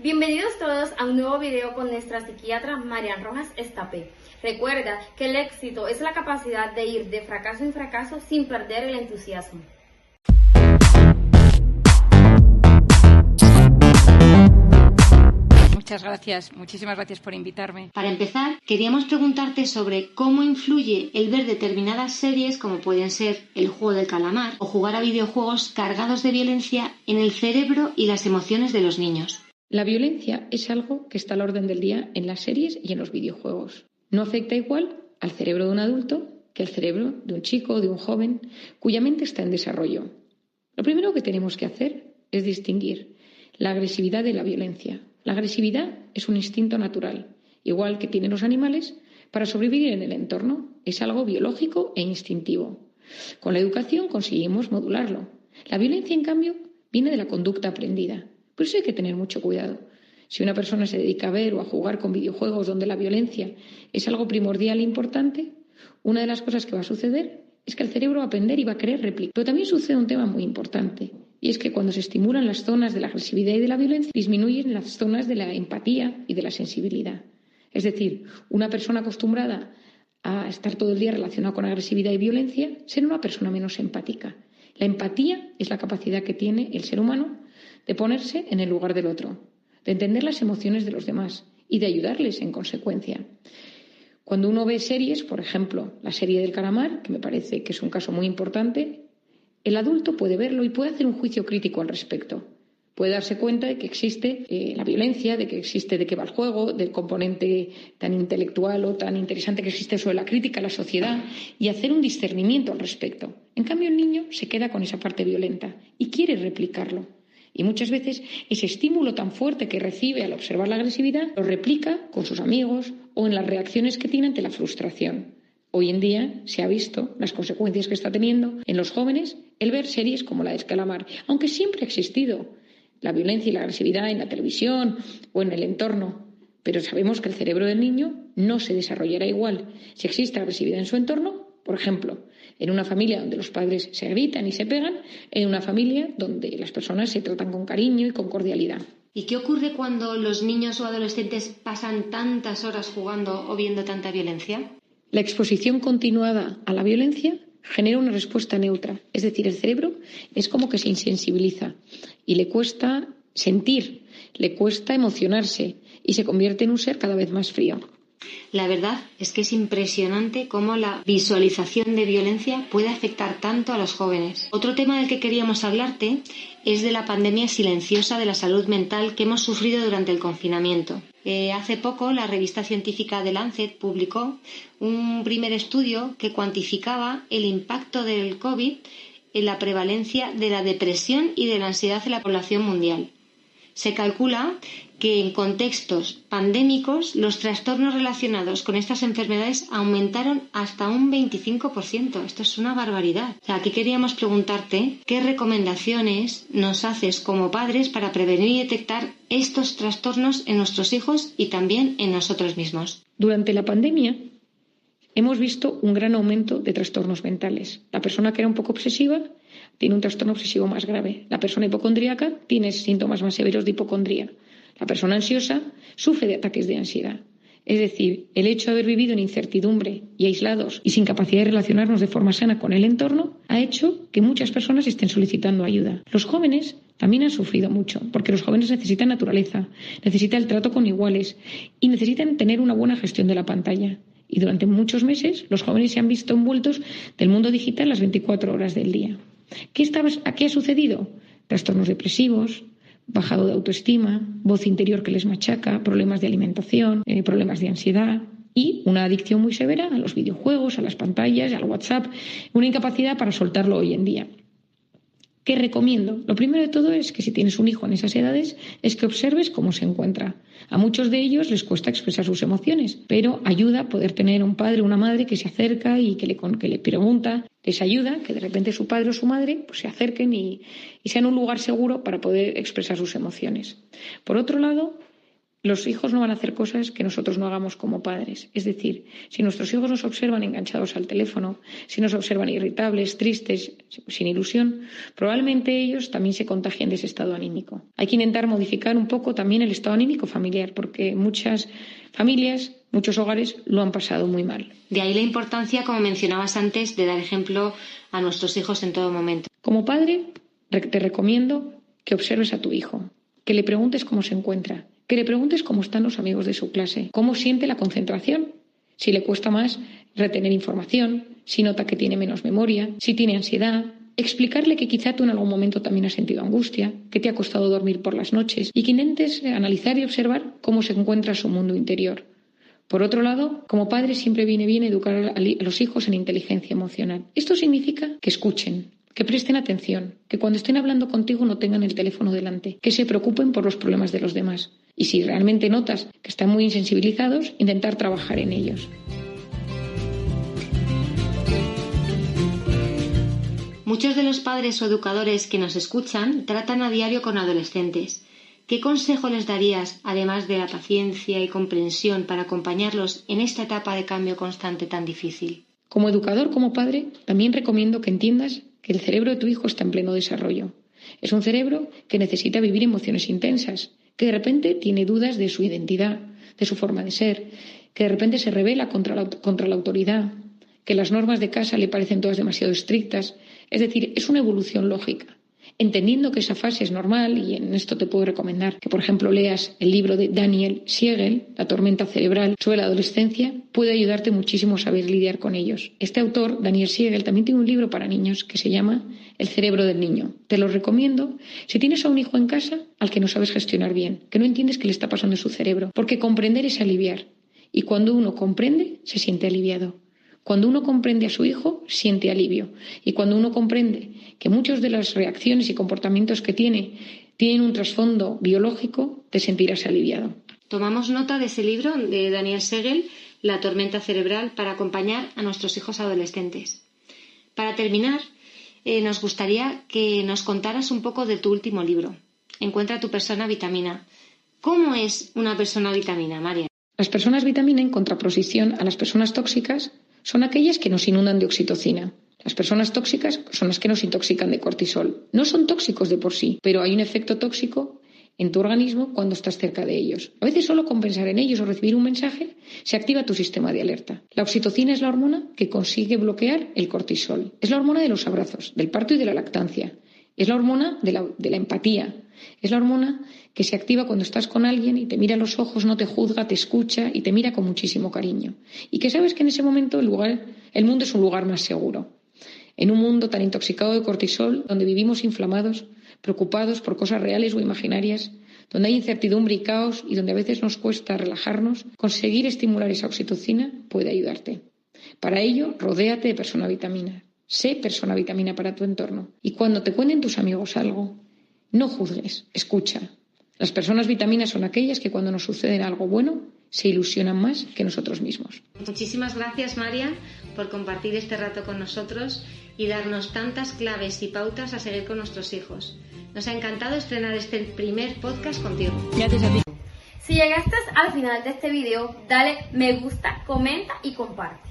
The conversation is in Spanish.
Bienvenidos todos a un nuevo video con nuestra psiquiatra Marian Rojas Estapé. Recuerda que el éxito es la capacidad de ir de fracaso en fracaso sin perder el entusiasmo. Muchas gracias, muchísimas gracias por invitarme. Para empezar, queríamos preguntarte sobre cómo influye el ver determinadas series, como pueden ser El juego del calamar, o jugar a videojuegos cargados de violencia en el cerebro y las emociones de los niños. La violencia es algo que está al orden del día en las series y en los videojuegos. No afecta igual al cerebro de un adulto que al cerebro de un chico o de un joven cuya mente está en desarrollo. Lo primero que tenemos que hacer es distinguir la agresividad de la violencia. La agresividad es un instinto natural, igual que tienen los animales, para sobrevivir en el entorno. Es algo biológico e instintivo. Con la educación conseguimos modularlo. La violencia, en cambio, viene de la conducta aprendida. Por eso hay que tener mucho cuidado. Si una persona se dedica a ver o a jugar con videojuegos donde la violencia es algo primordial e importante, una de las cosas que va a suceder es que el cerebro va a aprender y va a querer replicar. Pero también sucede un tema muy importante, y es que cuando se estimulan las zonas de la agresividad y de la violencia, disminuyen las zonas de la empatía y de la sensibilidad. Es decir, una persona acostumbrada a estar todo el día relacionada con agresividad y violencia será una persona menos empática. La empatía es la capacidad que tiene el ser humano de ponerse en el lugar del otro, de entender las emociones de los demás y de ayudarles en consecuencia. Cuando uno ve series, por ejemplo, la serie del calamar, que me parece que es un caso muy importante, el adulto puede verlo y puede hacer un juicio crítico al respecto. Puede darse cuenta de que existe la violencia, de que existe de qué va el juego, del componente tan intelectual o tan interesante que existe sobre la crítica a la sociedad y hacer un discernimiento al respecto. En cambio, el niño se queda con esa parte violenta y quiere replicarlo. Y muchas veces ese estímulo tan fuerte que recibe al observar la agresividad lo replica con sus amigos o en las reacciones que tiene ante la frustración. Hoy en día se ha visto las consecuencias que está teniendo en los jóvenes el ver series como la del calamar, aunque siempre ha existido la violencia y la agresividad en la televisión o en el entorno. Pero sabemos que el cerebro del niño no se desarrollará igual si existe agresividad en su entorno, por ejemplo, en una familia donde los padres se gritan y se pegan, en una familia donde las personas se tratan con cariño y con cordialidad. ¿Y qué ocurre cuando los niños o adolescentes pasan tantas horas jugando o viendo tanta violencia? La exposición continuada a la violencia genera una respuesta neutra, es decir, el cerebro es como que se insensibiliza y le cuesta sentir, le cuesta emocionarse y se convierte en un ser cada vez más frío. La verdad es que es impresionante cómo la visualización de violencia puede afectar tanto a los jóvenes. Otro tema del que queríamos hablarte es de la pandemia silenciosa de la salud mental que hemos sufrido durante el confinamiento. Hace poco la revista científica The Lancet publicó un primer estudio que cuantificaba el impacto del COVID en la prevalencia de la depresión y de la ansiedad en la población mundial. Se calcula que en contextos pandémicos los trastornos relacionados con estas enfermedades aumentaron hasta un 25%. Esto es una barbaridad. Aquí queríamos preguntarte qué recomendaciones nos haces como padres para prevenir y detectar estos trastornos en nuestros hijos y también en nosotros mismos. Durante la pandemia hemos visto un gran aumento de trastornos mentales. La persona que era un poco obsesiva tiene un trastorno obsesivo más grave. La persona hipocondríaca tiene síntomas más severos de hipocondría. La persona ansiosa sufre de ataques de ansiedad. Es decir, el hecho de haber vivido en incertidumbre y aislados y sin capacidad de relacionarnos de forma sana con el entorno ha hecho que muchas personas estén solicitando ayuda. Los jóvenes también han sufrido mucho, porque los jóvenes necesitan naturaleza, necesitan el trato con iguales y necesitan tener una buena gestión de la pantalla. Y durante muchos meses los jóvenes se han visto envueltos del mundo digital las 24 horas del día. ¿Qué ha sucedido? Trastornos depresivos, bajado de autoestima, voz interior que les machaca, problemas de alimentación, problemas de ansiedad y una adicción muy severa a los videojuegos, a las pantallas, al WhatsApp, una incapacidad para soltarlo hoy en día. ¿Qué recomiendo? Lo primero de todo es que si tienes un hijo en esas edades, es que observes cómo se encuentra. A muchos de ellos les cuesta expresar sus emociones, pero ayuda a poder tener un padre o una madre que se acerca y que le pregunta, les ayuda, que de repente su padre o su madre pues, se acerquen y sean un lugar seguro para poder expresar sus emociones. Por otro lado, Los hijos no van a hacer cosas que nosotros no hagamos como padres. Es decir, si nuestros hijos nos observan enganchados al teléfono, si nos observan irritables, tristes, sin ilusión, probablemente ellos también se contagien de ese estado anímico. Hay que intentar modificar un poco también el estado anímico familiar, porque muchas familias, muchos hogares lo han pasado muy mal. De ahí la importancia, como mencionabas antes, de dar ejemplo a nuestros hijos en todo momento. Como padre, te recomiendo que observes a tu hijo, que le preguntes cómo se encuentra, que le preguntes cómo están los amigos de su clase, cómo siente la concentración, si le cuesta más retener información, si nota que tiene menos memoria, si tiene ansiedad. Explicarle que quizá tú en algún momento también has sentido angustia, que te ha costado dormir por las noches y que intentes analizar y observar cómo se encuentra su mundo interior. Por otro lado, como padre siempre viene bien educar a los hijos en inteligencia emocional. Esto significa que escuchen, que presten atención, que cuando estén hablando contigo no tengan el teléfono delante, que se preocupen por los problemas de los demás. Y si realmente notas que están muy insensibilizados, intentar trabajar en ellos. Muchos de los padres o educadores que nos escuchan tratan a diario con adolescentes. ¿Qué consejo les darías, además de la paciencia y comprensión, para acompañarlos en esta etapa de cambio constante tan difícil? Como educador, como padre, también recomiendo que entiendas que el cerebro de tu hijo está en pleno desarrollo. Es un cerebro que necesita vivir emociones intensas, que de repente tiene dudas de su identidad, de su forma de ser, que de repente se rebela contra la autoridad, que las normas de casa le parecen todas demasiado estrictas. Es decir, es una evolución lógica. Entendiendo que esa fase es normal, y en esto te puedo recomendar que, por ejemplo, leas el libro de Daniel Siegel, La tormenta cerebral, sobre la adolescencia, puede ayudarte muchísimo a saber lidiar con ellos. Este autor, Daniel Siegel, también tiene un libro para niños que se llama El cerebro del niño. Te lo recomiendo si tienes a un hijo en casa al que no sabes gestionar bien, que no entiendes qué le está pasando en su cerebro, porque comprender es aliviar. Y cuando uno comprende, se siente aliviado. Cuando uno comprende a su hijo, siente alivio. Y cuando uno comprende que muchas de las reacciones y comportamientos que tienen un trasfondo biológico, te sentirás aliviado. Tomamos nota de ese libro de Daniel Siegel, La tormenta cerebral, para acompañar a nuestros hijos adolescentes. Para terminar, nos gustaría que nos contaras un poco de tu último libro, Encuentra tu persona vitamina. ¿Cómo es una persona vitamina, María? Las personas vitamina, en contraposición a las personas tóxicas, son aquellas que nos inundan de oxitocina. Las personas tóxicas son las que nos intoxican de cortisol. No son tóxicos de por sí, pero hay un efecto tóxico en tu organismo cuando estás cerca de ellos. A veces solo con pensar en ellos o recibir un mensaje se activa tu sistema de alerta. La oxitocina es la hormona que consigue bloquear el cortisol. Es la hormona de los abrazos, del parto y de la lactancia. Es la hormona de la empatía. Es la hormona que se activa cuando estás con alguien y te mira a los ojos, no te juzga, te escucha y te mira con muchísimo cariño. Y que sabes que en ese momento el mundo es un lugar más seguro. En un mundo tan intoxicado de cortisol, donde vivimos inflamados, preocupados por cosas reales o imaginarias, donde hay incertidumbre y caos y donde a veces nos cuesta relajarnos, conseguir estimular esa oxitocina puede ayudarte. Para ello, rodéate de persona vitamina. Sé persona vitamina para tu entorno. Y cuando te cuenten tus amigos algo, no juzgues, escucha. Las personas vitaminas son aquellas que cuando nos sucede algo bueno se ilusionan más que nosotros mismos. Muchísimas gracias, María, por compartir este rato con nosotros y darnos tantas claves y pautas a seguir con nuestros hijos. Nos ha encantado estrenar este primer podcast contigo. Gracias a ti. Si llegaste al final de este video, dale me gusta, comenta y comparte.